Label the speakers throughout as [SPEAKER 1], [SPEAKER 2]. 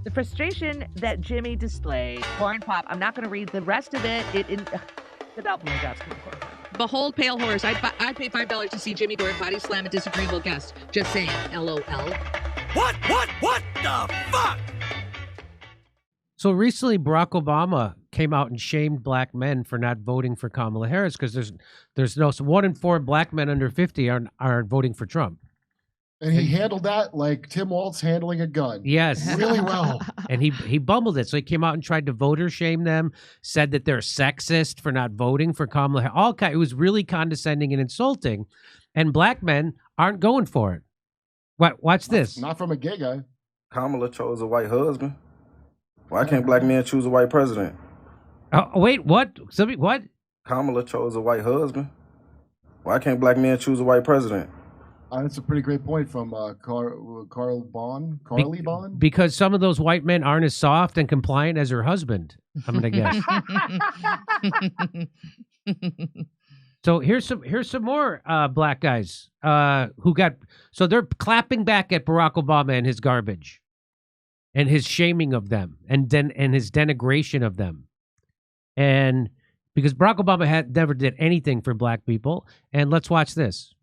[SPEAKER 1] The frustration that Jimmy displayed. Cornpop. I'm not going to read the rest of it. Without me, that's
[SPEAKER 2] Behold, pale horse. I'd pay $5 to see Jimmy Dore body slam a disagreeable guest. Just saying. LOL.
[SPEAKER 3] What the fuck?
[SPEAKER 4] So recently, Barack Obama came out and shamed black men for not voting for Kamala Harris because there's no 1 in 4 black men under 50 aren't voting for Trump.
[SPEAKER 5] And he handled that like Tim Waltz handling a gun.
[SPEAKER 4] Yes.
[SPEAKER 5] Really well.
[SPEAKER 4] And he bumbled it. So he came out and tried to voter shame them, said that they're sexist for not voting for Kamala Harris. It was really condescending and insulting. And black men aren't going for it. Watch this.
[SPEAKER 5] Not from a gay guy.
[SPEAKER 6] Kamala chose a white husband. Why can't black men choose a white president?
[SPEAKER 4] Oh, wait, what? What?
[SPEAKER 6] Kamala chose a white husband. Why can't black men choose a white president?
[SPEAKER 5] That's a pretty great point from Carly Bond.
[SPEAKER 4] Because some of those white men aren't as soft and compliant as her husband, I'm going to guess. So here's some more black guys who got, so they're clapping back at Barack Obama and his garbage and his shaming of them and his denigration of them. And because Barack Obama never did anything for black people. And let's watch this.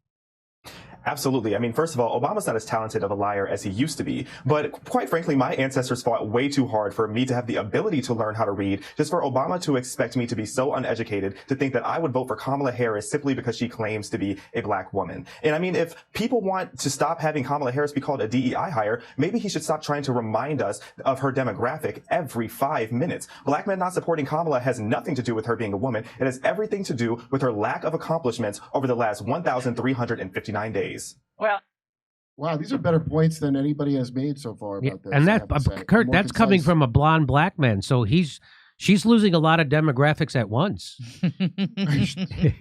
[SPEAKER 7] Absolutely. I mean, first of all, Obama's not as talented of a liar as he used to be. But quite frankly, my ancestors fought way too hard for me to have the ability to learn how to read, just for Obama to expect me to be so uneducated to think that I would vote for Kamala Harris simply because she claims to be a black woman. And I mean, if people want to stop having Kamala Harris be called a DEI hire, maybe he should stop trying to remind us of her demographic every 5 minutes. Black men not supporting Kamala has nothing to do with her being a woman. It has everything to do with her lack of accomplishments over the last 1,359 days.
[SPEAKER 1] Well,
[SPEAKER 5] wow, these are better points than anybody has made so far about this.
[SPEAKER 4] And Kurt, that's coming from a blonde black man, so she's losing a lot of demographics at once.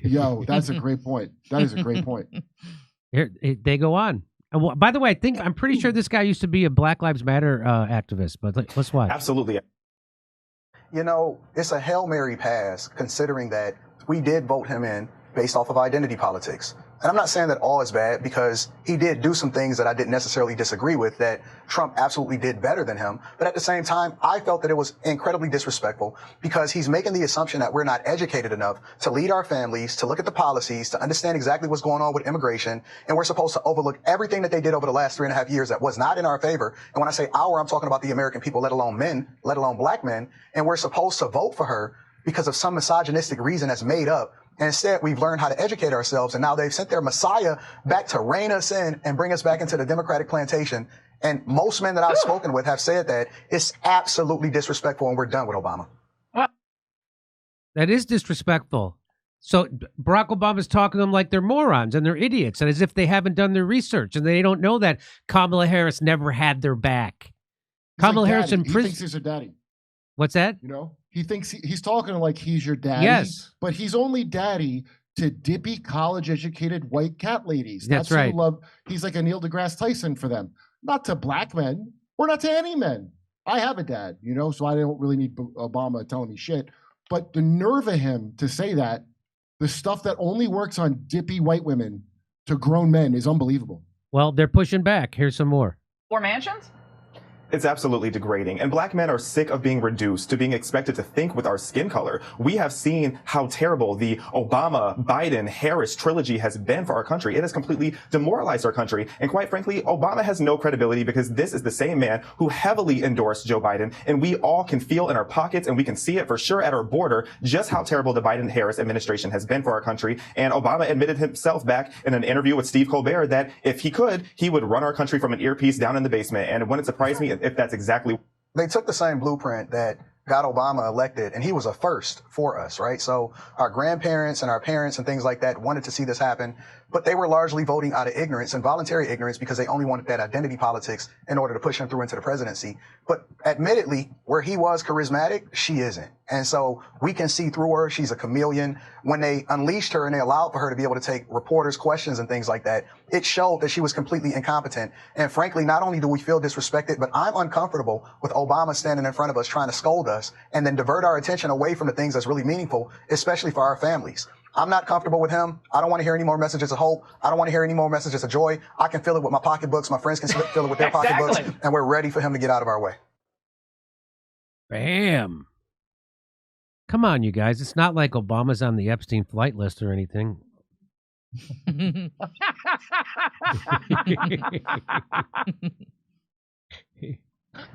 [SPEAKER 5] Yo, that's a great point. That is a great point.
[SPEAKER 4] Here they go on. And by the way, I'm pretty sure this guy used to be a Black Lives Matter activist, but let's watch.
[SPEAKER 7] Absolutely.
[SPEAKER 8] You know, it's a Hail Mary pass considering that we did vote him in based off of identity politics. And I'm not saying that all is bad because he did do some things that I didn't necessarily disagree with that Trump absolutely did better than him. But at the same time, I felt that it was incredibly disrespectful because he's making the assumption that we're not educated enough to lead our families, to look at the policies, to understand exactly what's going on with immigration. And we're supposed to overlook everything that they did over the last 3.5 years that was not in our favor. And when I say our, I'm talking about the American people, let alone men, let alone black men. And we're supposed to vote for her because of some misogynistic reason that's made up. And instead, we've learned how to educate ourselves, and now they've sent their Messiah back to rein us in and bring us back into the Democratic plantation. And most men that I've spoken with have said that it's absolutely disrespectful, and we're done with Obama.
[SPEAKER 4] That is disrespectful. So Barack Obama's talking to them like they're morons and they're idiots, and as if they haven't done their research, and they don't know that Kamala Harris never had their back. Kamala Harris in prison.
[SPEAKER 5] He thinks he's her daddy.
[SPEAKER 4] What's that?
[SPEAKER 5] You know? He thinks he's talking like he's your daddy.
[SPEAKER 4] Yes.
[SPEAKER 5] But he's only daddy to dippy, college-educated white cat ladies.
[SPEAKER 4] That's right.
[SPEAKER 5] He's like a Neil deGrasse Tyson for them. Not to black men, or not to any men. I have a dad, you know, so I don't really need Obama telling me shit. But the nerve of him to say that, the stuff that only works on dippy white women to grown men is unbelievable.
[SPEAKER 4] Well, they're pushing back. Here's some more.
[SPEAKER 1] More mansions?
[SPEAKER 7] It's absolutely degrading, and black men are sick of being reduced to being expected to think with our skin color. We have seen how terrible the Obama, Biden, Harris trilogy has been for our country. It has completely demoralized our country, and quite frankly, Obama has no credibility because this is the same man who heavily endorsed Joe Biden, and we all can feel in our pockets, and we can see it for sure at our border, just how terrible the Biden-Harris administration has been for our country. And Obama admitted himself back in an interview with Steve Colbert that if he could, he would run our country from an earpiece down in the basement, and it wouldn't surprise me if that's exactly.
[SPEAKER 8] They took the same blueprint that got Obama elected, and he was a first for us, right? So our grandparents and our parents and things like that wanted to see this happen, but they were largely voting out of ignorance and voluntary ignorance because they only wanted that identity politics in order to push him through into the presidency. But admittedly, where he was charismatic, she isn't. And so we can see through her. She's a chameleon. When they unleashed her and they allowed for her to be able to take reporters' questions and things like that, it showed that she was completely incompetent. And frankly, not only do we feel disrespected, but I'm uncomfortable with Obama standing in front of us trying to scold us and then divert our attention away from the things that's really meaningful, especially for our families. I'm not comfortable with him. I don't want to hear any more messages of hope. I don't want to hear any more messages of joy. I can feel it with my pocketbooks. My friends can feel it with their pocketbooks. And we're ready for him to get out of our way.
[SPEAKER 4] Bam. Come on, you guys. It's not like Obama's on the Epstein flight list or anything.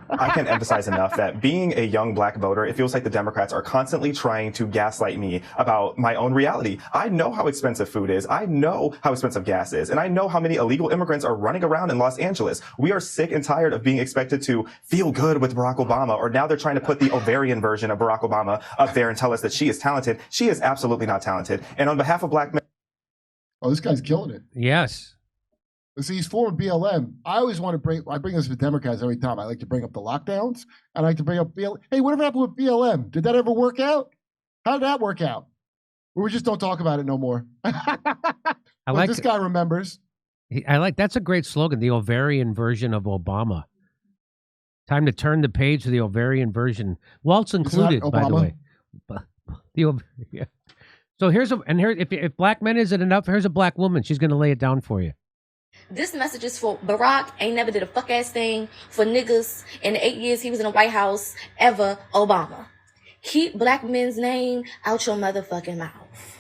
[SPEAKER 7] I can't emphasize enough that being a young black voter, it feels like the Democrats are constantly trying to gaslight me about my own reality. I know how expensive food is. I know how expensive gas is. And I know how many illegal immigrants are running around in Los Angeles. We are sick and tired of being expected to feel good with Barack Obama, or now they're trying to put the ovarian version of Barack Obama up there and tell us that she is talented. She is absolutely not talented. And on behalf of black men.
[SPEAKER 5] Oh, this guy's killing it.
[SPEAKER 4] Yes.
[SPEAKER 5] See, he's former BLM. I always want to I bring this to Democrats every time. I like to bring up the lockdowns. I like to bring up BLM. Hey, whatever happened with BLM? Did that ever work out? How did that work out? We just don't talk about it no more. This guy remembers.
[SPEAKER 4] That's a great slogan, the ovarian version of Obama. Time to turn the page to the ovarian version. Walt's included, by the way. Yeah. So if black men isn't enough, here's a black woman. She's going to lay it down for you.
[SPEAKER 9] This message is for Barack. Ain't never did a fuck ass thing for niggas in the 8 years he was in the White House ever. Obama. Keep black men's name out your motherfucking mouth.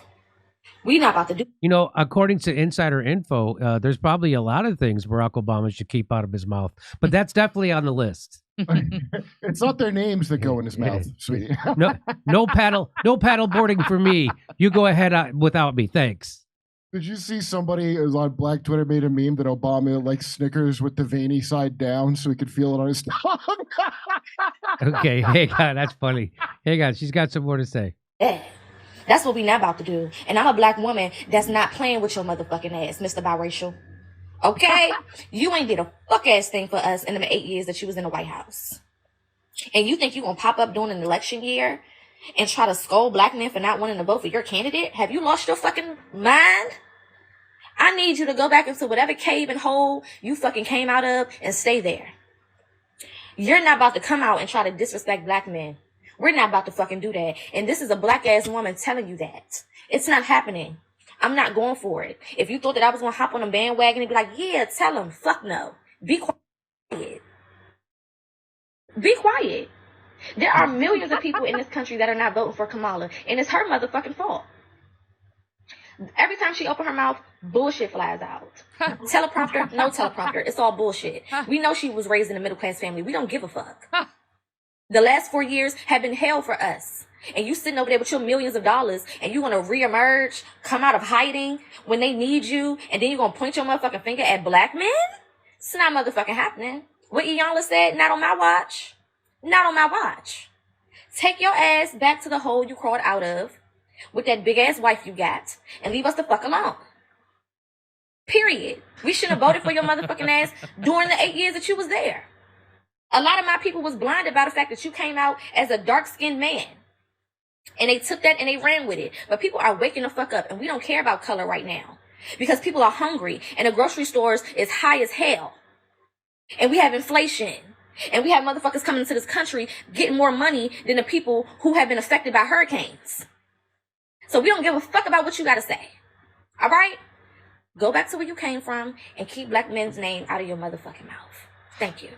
[SPEAKER 9] We not about to do.
[SPEAKER 4] You know, according to insider info, there's probably a lot of things Barack Obama should keep out of his mouth, but that's definitely on the list.
[SPEAKER 5] It's not their names that go in his mouth, sweetie.
[SPEAKER 4] no paddle boarding for me. You go ahead without me, thanks.
[SPEAKER 5] Did you see somebody on Black Twitter made a meme that Obama likes Snickers with the veiny side down so he could feel it on his tongue?
[SPEAKER 4] Okay, hey God, that's funny. Hey God, she's got some more to say.
[SPEAKER 9] Yeah, that's what we not about to do. And I'm a black woman that's not playing with your motherfucking ass, Mr. Biracial. Okay? You ain't did a fuck ass thing for us in the 8 years that you was in the White House. And you think you gonna pop up during an election year and try to scold black men for not wanting to vote for your candidate? Have you lost your fucking mind? I need you to go back into whatever cave and hole you fucking came out of and stay there. You're not about to come out and try to disrespect black men. We're not about to fucking do that. And this is a black ass woman telling you that. It's not happening. I'm not going for it. If you thought that I was going to hop on a bandwagon and be like, yeah, tell them, fuck no. Be quiet. Be quiet. There are millions of people in this country that are not voting for Kamala, and it's her motherfucking fault. Every time she opens her mouth, bullshit flies out. Teleprompter, no teleprompter. It's all bullshit. We know she was raised in a middle-class family. We don't give a fuck. The last 4 years have been hell for us. And you sitting over there with your millions of dollars, and you want to reemerge, come out of hiding when they need you, and then you're going to point your motherfucking finger at black men? It's not motherfucking happening. What Iyanla said, not on my watch. Not on my watch. Take your ass back to the hole you crawled out of with that big ass wife you got and leave us the fuck alone. Period. We shouldn't have voted for your motherfucking ass during the 8 years that you was there. A lot of my people was blinded by the fact that you came out as a dark-skinned man. And they took that and they ran with it. But people are waking the fuck up, and we don't care about color right now. Because people are hungry, and the grocery stores is high as hell. And we have inflation. And we have motherfuckers coming into this country getting more money than the people who have been affected by hurricanes. So we don't give a fuck about what you got to say. All right? Go back to where you came from and keep black men's name out of your motherfucking mouth. Thank you.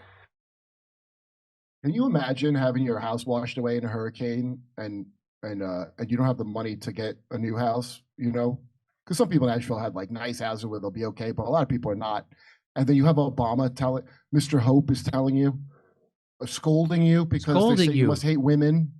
[SPEAKER 5] Can you imagine having your house washed away in a hurricane and you don't have the money to get a new house, you know? Because some people in Nashville had like nice houses where they'll be okay, but a lot of people are not. And then you have Obama Mr. Hope is telling you, scolding you because they say you must hate women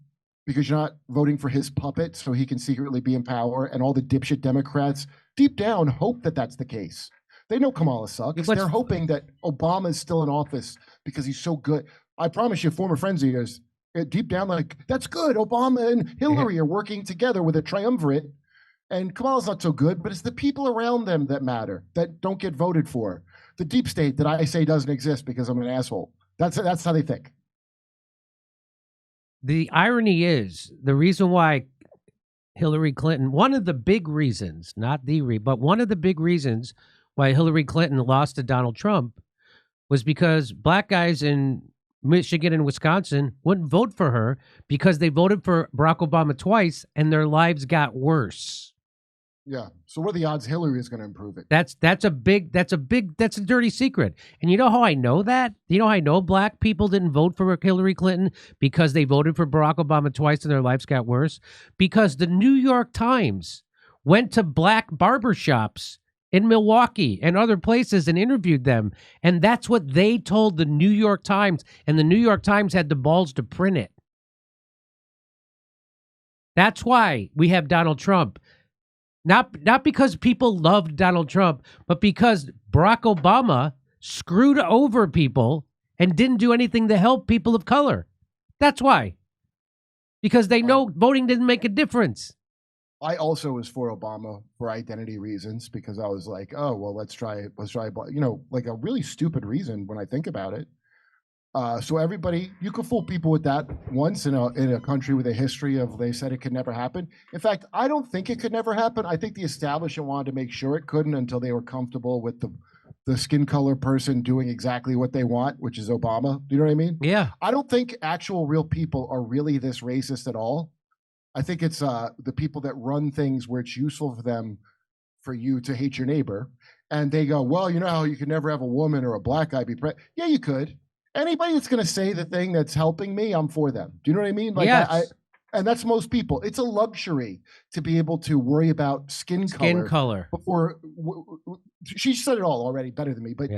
[SPEAKER 5] because you're not voting for his puppet so he can secretly be in power. And all the dipshit Democrats deep down hope that that's the case. They know Kamala sucks. They're hoping that Obama is still in office because he's so good. I promise you, former friends of yours, deep down, like, that's good. Obama and Hillary are working together with a triumvirate. And Kamala's not so good, but it's the people around them that matter, that don't get voted for. The deep state that I say doesn't exist because I'm an asshole. That's how they think.
[SPEAKER 4] The irony is, the reason why Hillary Clinton, one of the big reasons, not but one of the big reasons why Hillary Clinton lost to Donald Trump was because black guys in Michigan and Wisconsin wouldn't vote for her because they voted for Barack Obama twice and their lives got worse.
[SPEAKER 5] Yeah. So what are the odds Hillary is going to improve it?
[SPEAKER 4] That's a dirty secret. And you know how I know that? You know how I know black people didn't vote for Hillary Clinton because they voted for Barack Obama twice and their lives got worse? Because the New York Times went to black barbershops in Milwaukee and other places and interviewed them. And that's what they told the New York Times. And the New York Times had the balls to print it. That's why we have Donald Trump. Not because people loved Donald Trump, but because Barack Obama screwed over people and didn't do anything to help people of color. That's why. Because they know voting didn't make a difference.
[SPEAKER 5] I also was for Obama for identity reasons because I was like, oh, well, let's try, you know, like a really stupid reason when I think about it. So everybody, you can fool people with that once in a country with a history of they said it could never happen. In fact, I don't think it could never happen. I think the establishment wanted to make sure it couldn't until they were comfortable with the skin color person doing exactly what they want, which is Obama. Do you know what I mean?
[SPEAKER 4] Yeah.
[SPEAKER 5] I don't think actual real people are really this racist at all. I think it's the people that run things where it's useful for them for you to hate your neighbor. And they go, well, you know how you could never have a woman or a black guy be president? Yeah, you could. Anybody that's going to say the thing that's helping me, I'm for them. Do you know what I mean? Like
[SPEAKER 4] yes.
[SPEAKER 5] And that's most people. It's a luxury to be able to worry about skin color. Before she said it all already better than me. But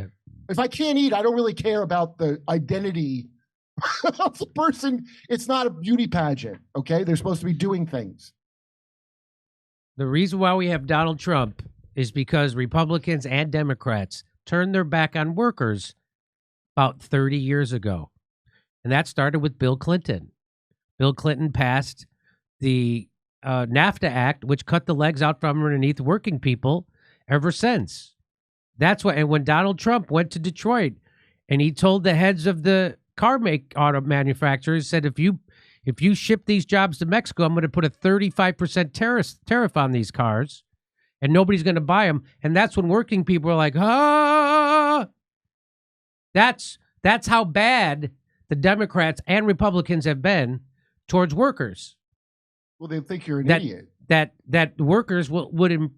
[SPEAKER 5] if I can't eat, I don't really care about the identity of the person. It's not a beauty pageant. Okay, they're supposed to be doing things.
[SPEAKER 4] The reason why we have Donald Trump is because Republicans and Democrats turned their back on workers about 30 years ago. And that started with Bill Clinton. Bill Clinton passed the NAFTA Act, which cut the legs out from underneath working people ever since. That's why. And when Donald Trump went to Detroit and he told the heads of the auto manufacturers, said, if you ship these jobs to Mexico, I'm going to put a 35% tariff on these cars and nobody's going to buy them. And that's when working people are like, ah. That's how bad the Democrats and Republicans have been towards workers.
[SPEAKER 5] Well, they think you're an idiot.
[SPEAKER 4] That workers would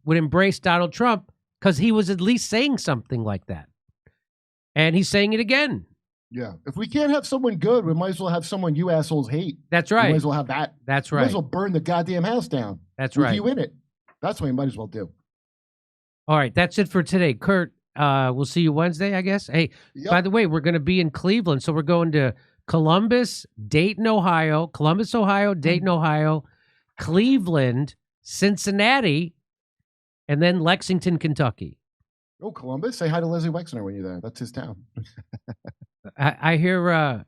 [SPEAKER 4] embrace Donald Trump because he was at least saying something like that, and he's saying it again.
[SPEAKER 5] Yeah, if we can't have someone good, we might as well have someone you assholes hate.
[SPEAKER 4] That's right.
[SPEAKER 5] We might as well have that.
[SPEAKER 4] That's right.
[SPEAKER 5] We might as well burn the goddamn house down.
[SPEAKER 4] That's
[SPEAKER 5] with
[SPEAKER 4] right.
[SPEAKER 5] you in it. That's what we might as well do.
[SPEAKER 4] All right, that's it for today, Kurt. We'll see you Wednesday, I guess. Hey, by the way, we're going to be in Cleveland, so we're going to Columbus, Dayton, Ohio, Dayton, Ohio, Cleveland, Cincinnati, and then Lexington, Kentucky.
[SPEAKER 5] Oh, Columbus! Say hi to Leslie Wexner when you're there. That's his town.
[SPEAKER 4] I hear.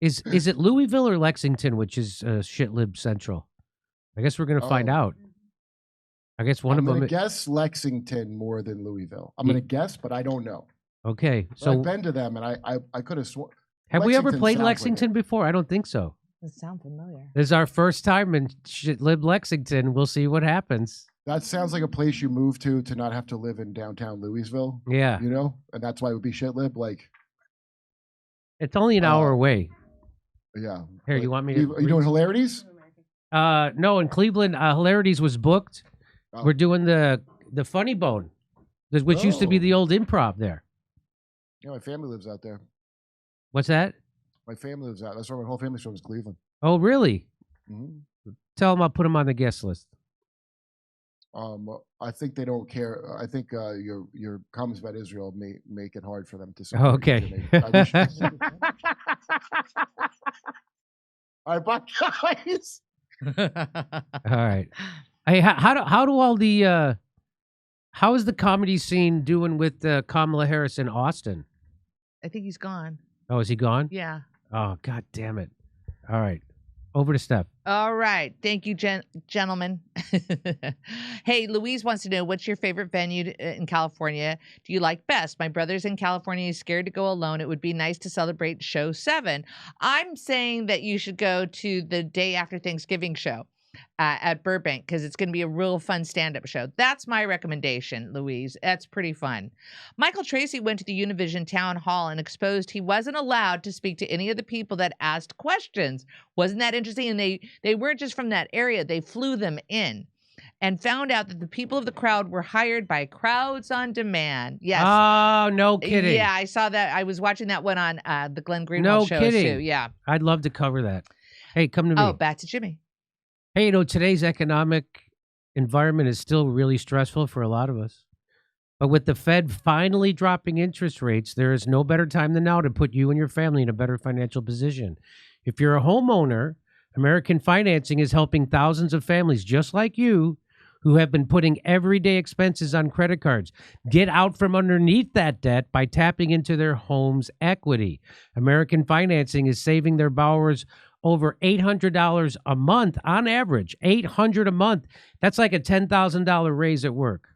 [SPEAKER 4] Is it Louisville or Lexington, which is shit lib central? I guess we're going to find out. I guess one of them. I'm going to
[SPEAKER 5] guess Lexington more than Louisville. I'm going to guess, but I don't know.
[SPEAKER 4] Okay,
[SPEAKER 5] so I've been to them, and I could have sworn.
[SPEAKER 4] Have we ever played Lexington before? I don't think so.
[SPEAKER 10] It sounds familiar.
[SPEAKER 4] This is our first time in Shitlib Lexington. We'll see what happens.
[SPEAKER 5] That sounds like a place you move to not have to live in downtown Louisville.
[SPEAKER 4] Yeah.
[SPEAKER 5] You know? And that's why it would be Shitlib. Like,
[SPEAKER 4] it's only an hour away.
[SPEAKER 5] Yeah.
[SPEAKER 4] Here, you want me to...
[SPEAKER 5] Are you doing Hilarities?
[SPEAKER 4] No, in Cleveland, Hilarities was booked. Oh. We're doing the Funny Bone, which used to be the old improv there.
[SPEAKER 5] Yeah, my family lives out there.
[SPEAKER 4] What's that?
[SPEAKER 5] My family lives out. That's where my whole family's from, is Cleveland.
[SPEAKER 4] Oh, really?
[SPEAKER 5] Mm-hmm.
[SPEAKER 4] Tell them I'll put them on the guest list.
[SPEAKER 5] I think they don't care. I think your comments about Israel may make it hard for them to say.
[SPEAKER 4] Okay.
[SPEAKER 5] All right, bye, guys.
[SPEAKER 4] All right. Hey, how do all the how is the comedy scene doing with Kamala Harris in Austin?
[SPEAKER 10] I think he's gone.
[SPEAKER 4] Oh, is he gone?
[SPEAKER 10] Yeah.
[SPEAKER 4] Oh, God damn it. All right. Over to Steph.
[SPEAKER 10] All right. Thank you, gentlemen. Hey, Louise wants to know, what's your favorite venue in California do you like best? My brother's in California. He's scared to go alone. It would be nice to celebrate show 7. I'm saying that you should go to the day after Thanksgiving show at Burbank, because it's going to be a real fun stand-up show. That's my recommendation, Louise. That's pretty fun. Michael Tracy went to the Univision Town Hall and exposed he wasn't allowed to speak to any of the people that asked questions. Wasn't that interesting? And they weren't just from that area. They flew them in. and found out that the people of the crowd were hired by Crowds on Demand. Yes.
[SPEAKER 4] Oh, no kidding.
[SPEAKER 10] Yeah, I saw that. I was watching that one on the Glenn Greenwald
[SPEAKER 4] No
[SPEAKER 10] show
[SPEAKER 4] kidding.
[SPEAKER 10] too. Yeah.
[SPEAKER 4] I'd love to cover that. Hey, come to me.
[SPEAKER 10] Oh, back to Jimmy.
[SPEAKER 4] Hey, today's economic environment is still really stressful for a lot of us. But with the Fed finally dropping interest rates, there is no better time than now to put you and your family in a better financial position. If you're a homeowner, American Financing is helping thousands of families just like you who have been putting everyday expenses on credit cards get out from underneath that debt by tapping into their home's equity. American Financing is saving their borrowers over $800 a month on average. $800 a month. That's like a $10,000 raise at work.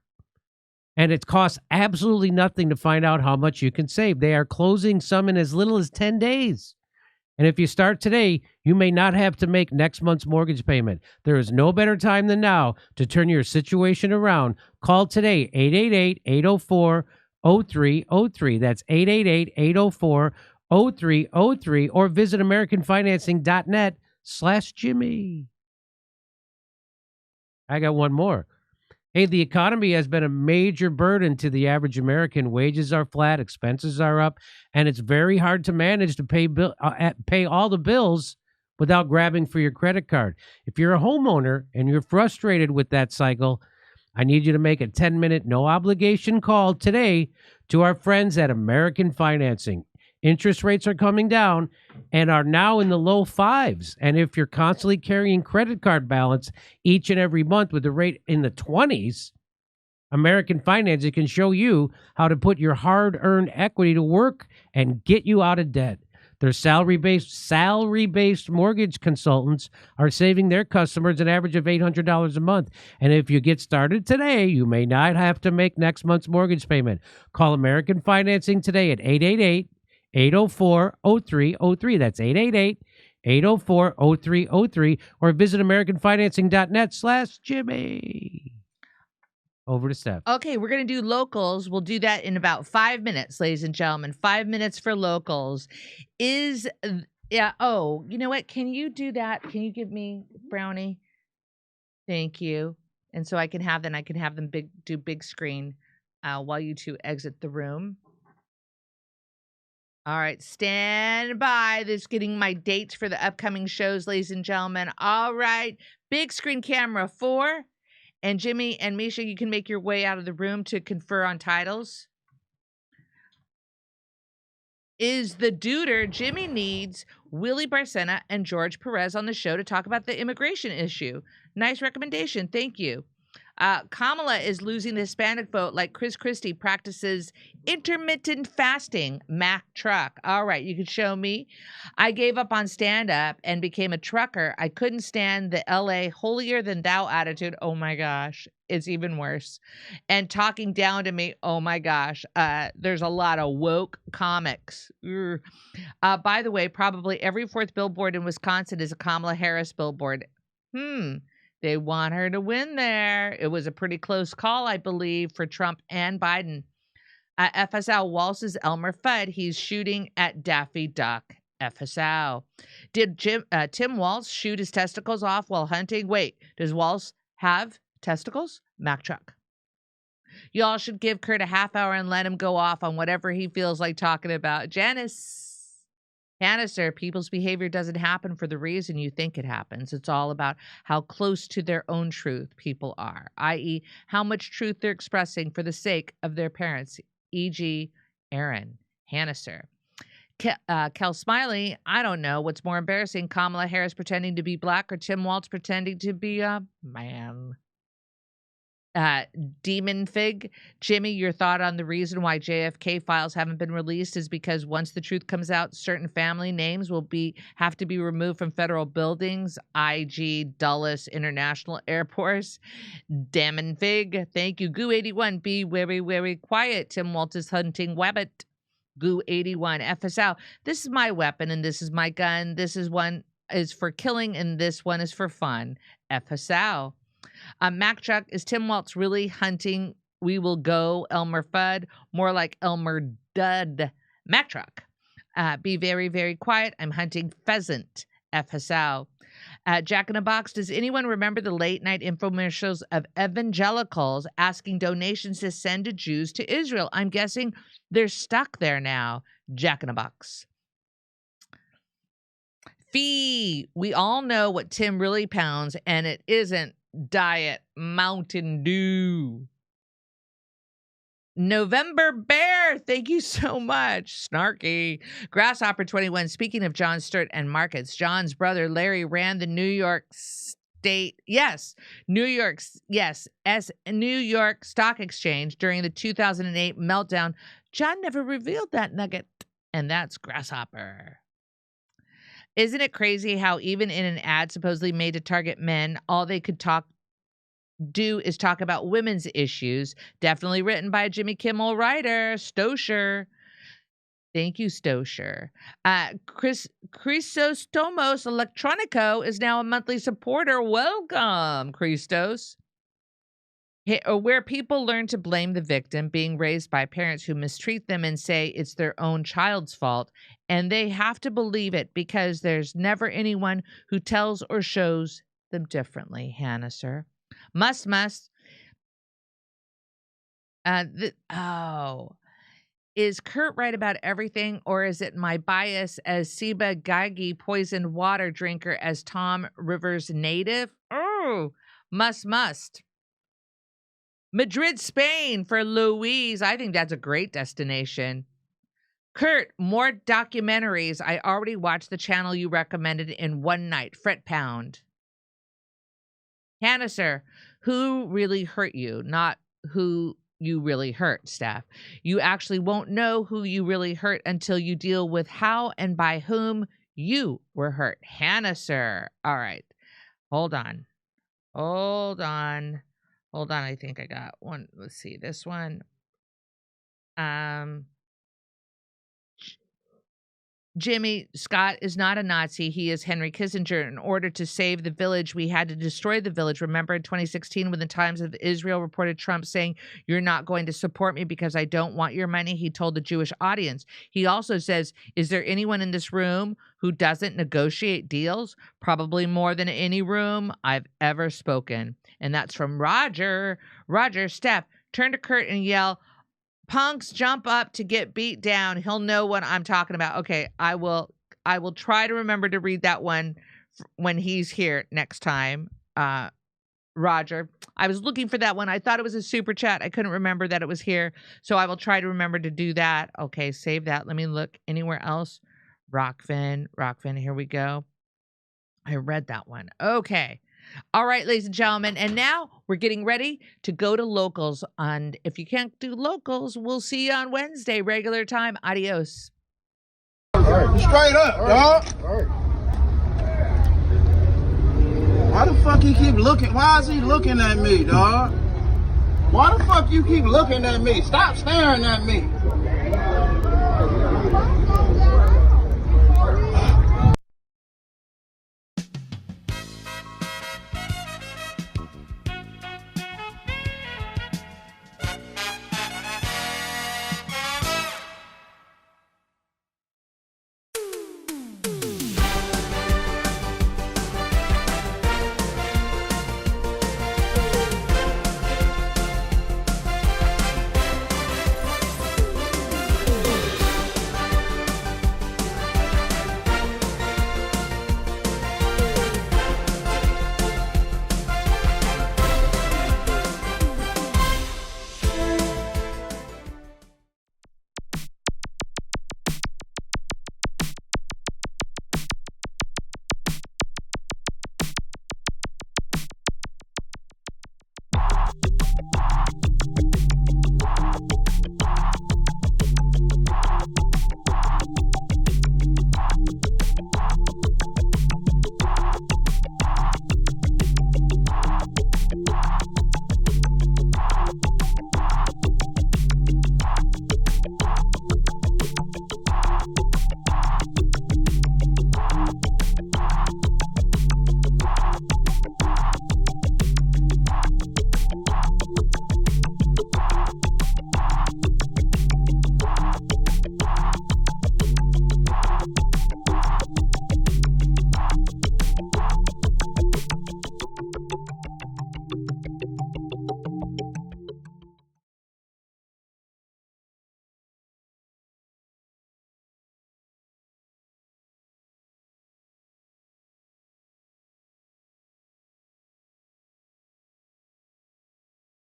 [SPEAKER 4] And it costs absolutely nothing to find out how much you can save. They are closing some in as little as 10 days. And if you start today, you may not have to make next month's mortgage payment. There is no better time than now to turn your situation around. Call today, 888-804-0303. That's 888-804-0303, or visit AmericanFinancing.net/Jimmy. I got one more. Hey, the economy has been a major burden to the average American. Wages are flat, expenses are up, and it's very hard to manage to pay all the bills without grabbing for your credit card. If you're a homeowner and you're frustrated with that cycle, I need you to make a 10-minute no-obligation call today to our friends at American Financing. Interest rates are coming down and are now in the low fives. And if you're constantly carrying credit card balance each and every month with the rate in the 20s, American Financing can show you how to put your hard-earned equity to work and get you out of debt. Their salary-based mortgage consultants are saving their customers an average of $800 a month. And if you get started today, you may not have to make next month's mortgage payment. Call American Financing today at 888-804-0303. That's 888-804-0303, or visit AmericanFinancing.net/Jimmy. Over to Steph.
[SPEAKER 10] Okay, we're going to do locals. We'll do that in about 5 minutes, ladies and gentlemen. 5 minutes for locals. You know what? Can you do that? Can you give me Brownie? Thank you. And so I can have them do big screen while you two exit the room. All right, stand by. This is getting my dates for the upcoming shows, ladies and gentlemen. All right, big screen camera 4. And Jimmy and Misha, you can make your way out of the room to confer on titles. Is the duder. Jimmy needs Willie Barcena and George Perez on the show to talk about the immigration issue. Nice recommendation. Thank you. Kamala is losing the Hispanic vote like Chris Christie practices intermittent fasting. Mack truck. All right, you can show me. I gave up on stand-up and became a trucker. I couldn't stand the LA holier than thou attitude. Oh my gosh, it's even worse. And talking down to me. Oh my gosh, there's a lot of woke comics. By the way, probably every fourth billboard in Wisconsin is a Kamala Harris billboard. They want her to win there. It was a pretty close call, I believe, for Trump and Biden. FSL Walsh's Elmer Fudd. He's shooting at Daffy Duck. FSL. Did Tim Walsh shoot his testicles off while hunting? Wait, does Walsh have testicles? Mack truck. Y'all should give Kurt a half hour and let him go off on whatever he feels like talking about. Janice. Canister, people's behavior doesn't happen for the reason you think it happens. It's all about how close to their own truth people are, i.e., how much truth they're expressing for the sake of their parents, e.g., Aaron Hannister. Kel Smiley, I don't know. What's more embarrassing, Kamala Harris pretending to be black or Tim Walz pretending to be a man? Demon Fig, Jimmy, your thought on the reason why JFK files haven't been released is because once the truth comes out, certain family names will have to be removed from federal buildings, IG Dulles International Airports. Demon Fig, thank you. Goo81, be very, very quiet. Tim Walz is hunting Wabbit. Goo81, FSL. This is my weapon and this is my gun. This is one is for killing and this one is for fun. FSL. Mack truck, is Tim Walz really hunting? We will go, Elmer Fudd. More like Elmer Dud. Mack truck. Be very, very quiet. I'm hunting pheasant. FSL. Jack in a Box, does anyone remember the late night infomercials of evangelicals asking donations to send to Jews to Israel? I'm guessing they're stuck there now. Jack in a Box. Fee, we all know what Tim really pounds, and it isn't Diet Mountain Dew. November Bear, thank you so much. Snarky. Grasshopper 21, speaking of John Sturt and markets, John's brother Larry ran the New York New York Stock Exchange during the 2008 meltdown. John never revealed that nugget, and that's Grasshopper. Isn't it crazy how even in an ad supposedly made to target men, all they could do is talk about women's issues? Definitely written by a Jimmy Kimmel writer, Stosher. Thank you, Stosher. Christos Electronico is now a monthly supporter. Welcome, Christos. Where people learn to blame the victim, being raised by parents who mistreat them and say it's their own child's fault, and they have to believe it because there's never anyone who tells or shows them differently. Hannah, sir. Must. Is Kurt right about everything, or is it my bias as Siba Geigy poisoned water drinker as Tom Rivers native? Oh, must. Madrid, Spain for Louise. I think that's a great destination. Kurt, more documentaries. I already watched the channel you recommended in one night. Fret Pound. Hannah, sir, who really hurt you? Not who you really hurt, staff. You actually won't know who you really hurt until you deal with how and by whom you were hurt. Hannah, sir. All right. Hold on. I think I got one. Let's see. This one. Jimmy, Scott is not a Nazi. He is Henry Kissinger. In order to save the village, we had to destroy the village. Remember in 2016 when the Times of Israel reported Trump saying, "You're not going to support me because I don't want your money," he told the Jewish audience. He also says, is there anyone in this room who doesn't negotiate deals? Probably more than any room I've ever spoken. And that's from Roger. Roger, Steph, turn to Kurt and yell, "Punks jump up to get beat down." He'll know what I'm talking about. Okay, I will try to remember to read that one when he's here next time. Roger, I was looking for that one. I thought it was a super chat. I couldn't remember that it was here, so I will try to remember to do that. Okay, save that. Let me look anywhere else. Rockfin, here we go. I read that one. Okay. All right, ladies and gentlemen, and now we're getting ready to go to locals. And if you can't do locals, we'll see you on Wednesday, regular time. Adios.
[SPEAKER 11] All right. Straight up, dog.
[SPEAKER 5] All right.
[SPEAKER 11] Why the fuck he keep looking? Why is he looking at me, dog? Why the fuck you keep looking at me? Stop staring at me.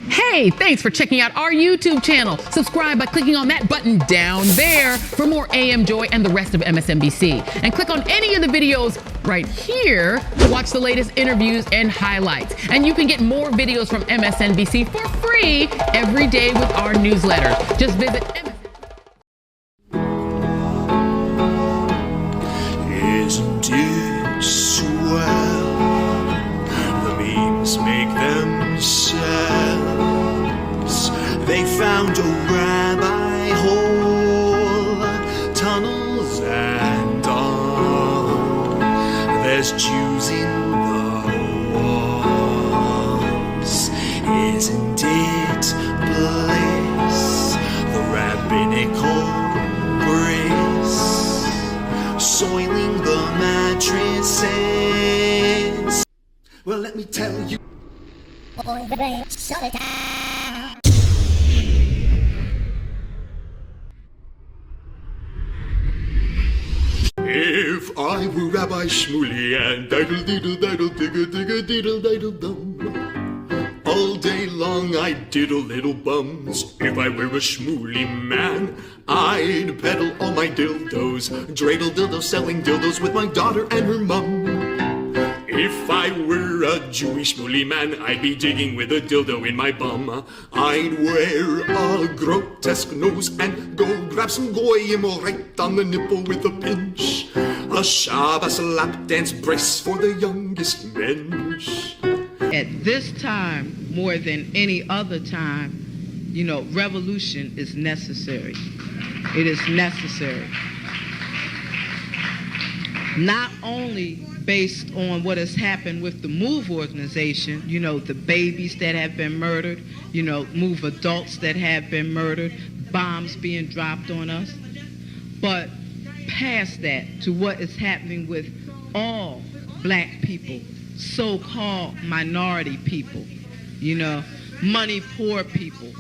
[SPEAKER 2] Hey, thanks for checking out our YouTube channel. Subscribe by clicking on that button down there for more AM Joy and the rest of MSNBC. And click on any of the videos right here to watch the latest interviews and highlights. And you can get more videos from MSNBC for free every day with our newsletter. Just visit
[SPEAKER 3] Isn't it swell? The memes make themselves. They found a rabbi hole, tunnels and all. There's Jews in the walls. Isn't it bliss? The rabbinical grace soiling the mattresses. Well, let me tell you. If I were Rabbi Shmuley and diddle diddle diddle digga digga diddle diddle dum, all day long I'd diddle little bums. If I were a Shmuley man, I'd peddle all my dildos, dreidel dildos, selling dildos with my daughter and her mum. If I were a Jewish Shmuley man, I'd be digging with a dildo in my bum. I'd wear a grotesque nose and go grab some goyim right on the nipple with a pinch. A Shabbos lap dance brace for the youngest mensch.
[SPEAKER 12] At this time, more than any other time, you know, revolution is necessary. It is necessary. Not only based on what has happened with the MOVE organization, you know, the babies that have been murdered, you know, MOVE adults that have been murdered, bombs being dropped on us, but past that to what is happening with all black people, so-called minority people, you know, money poor people.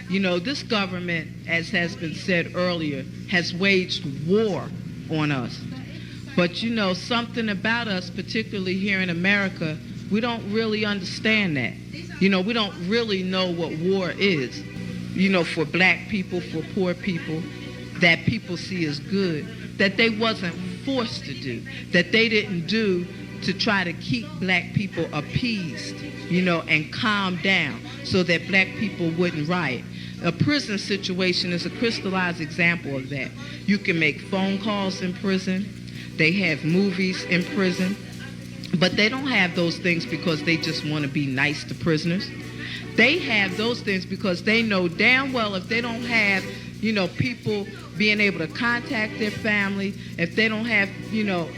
[SPEAKER 12] You know, this government, as has been said earlier, has waged war on us. But you know, something about us, particularly here in America, we don't really understand that. You know, we don't really know what war is. You know, for black people, for poor people, that people see as good, that they wasn't forced to do, that they didn't do to try to keep black people appeased, you know, and calm down so that black people wouldn't riot. A prison situation is a crystallized example of that. You can make phone calls in prison. They have movies in prison, but they don't have those things because they just want to be nice to prisoners. They have those things because they know damn well if they don't have, you know, people being able to contact their family, if they don't have, you know,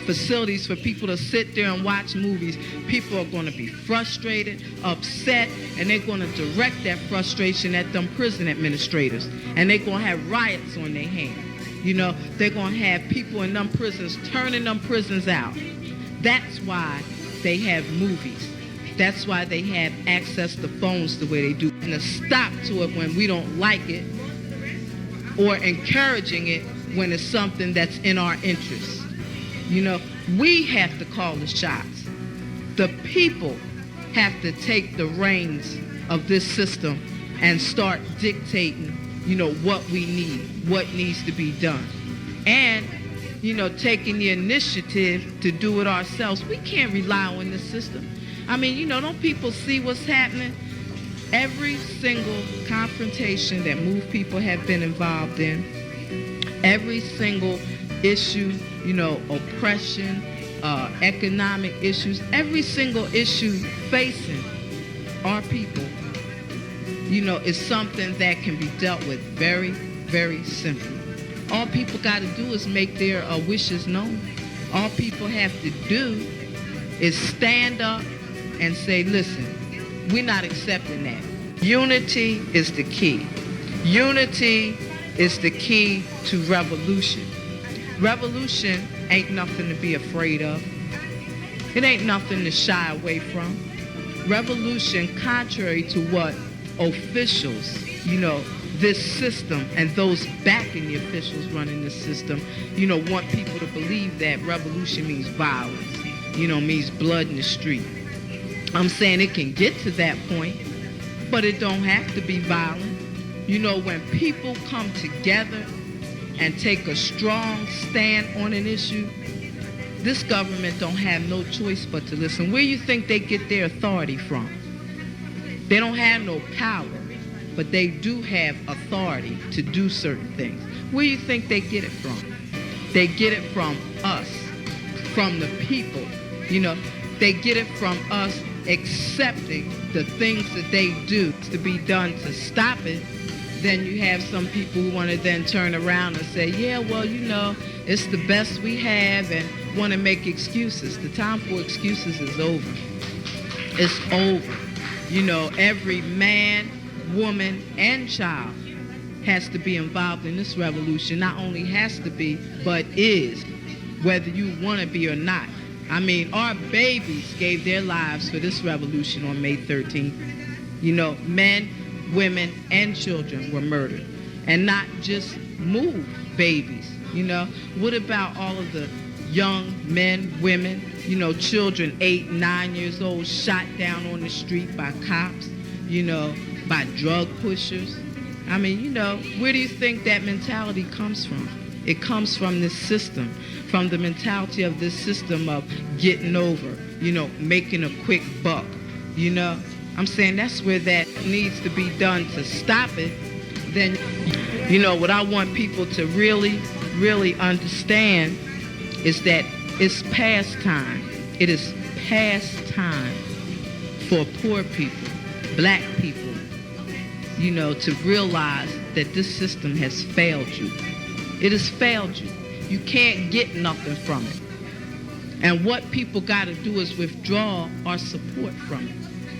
[SPEAKER 12] facilities for people to sit there and watch movies, people are going to be frustrated, upset, and they're going to direct that frustration at them prison administrators, and they're going to have riots on their hands. You know, they're going to have people in them prisons turning them prisons out. That's why they have movies. That's why they have access to phones the way they do. And a stop to it when we don't like it, or encouraging it when it's something that's in our interest. You know, we have to call the shots. The people have to take the reins of this system and start dictating, you know, what we need, what needs to be done. And, you know, taking the initiative to do it ourselves. We can't rely on this system. I mean, you know, don't people see what's happening? Every single confrontation that MOVE people have been involved in, every single issue, you know, oppression, economic issues, every single issue facing our people, you know, is something that can be dealt with very, very simply. All people got to do is make their wishes known. All people have to do is stand up and say, listen, we're not accepting that. Unity is the key. Unity is the key to revolution. Revolution ain't nothing to be afraid of. It ain't nothing to shy away from. Revolution, contrary to what officials, you know, this system and those backing the officials running this system, you know, want people to believe that revolution means violence, you know, means blood in the street. I'm saying it can get to that point, but it don't have to be violent. You know, when people come together and take a strong stand on an issue, this government don't have no choice but to listen. Where you think they get their authority from? They don't have no power, but they do have authority to do certain things. Where you think they get it from? They get it from us, from the people. You know, they get it from us accepting the things that they do to be done to stop it. Then you have some people who want to then turn around and say, yeah, well, you know, it's the best we have, and want to make excuses. The time for excuses is over. It's over. You know, every man, woman, and child has to be involved in this revolution. Not only has to be, but is, whether you want to be or not. I mean, our babies gave their lives for this revolution on May 13th. You know, men, women, and children were murdered. And not just move babies, you know. What about all of the young men, women, you know, children 8, 9 years old shot down on the street by cops, you know, by drug pushers? I mean, you know, where do you think that mentality comes from? It comes from this system, from the mentality of this system of getting over, you know, making a quick buck, you know. I'm saying that's where that needs to be done to stop it. Then, you know, what I want people to really, really understand is that it's past time. It is past time for poor people, black people, you know, to realize that this system has failed you. It has failed you. You can't get nothing from it. And what people got to do is withdraw our support from it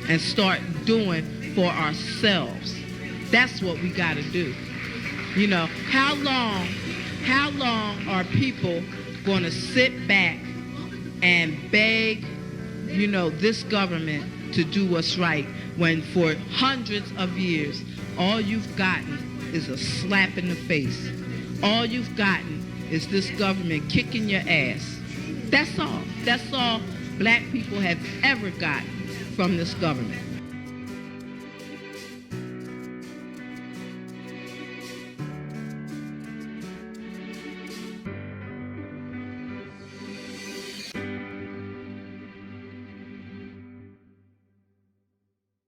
[SPEAKER 12] and start doing for ourselves. That's what we got to do. You know, how long are people going to sit back and beg, you know, this government to do what's right when for hundreds of years all you've gotten is a slap in the face? All you've gotten is this government kicking your ass. That's all. That's all black people have ever gotten from this government.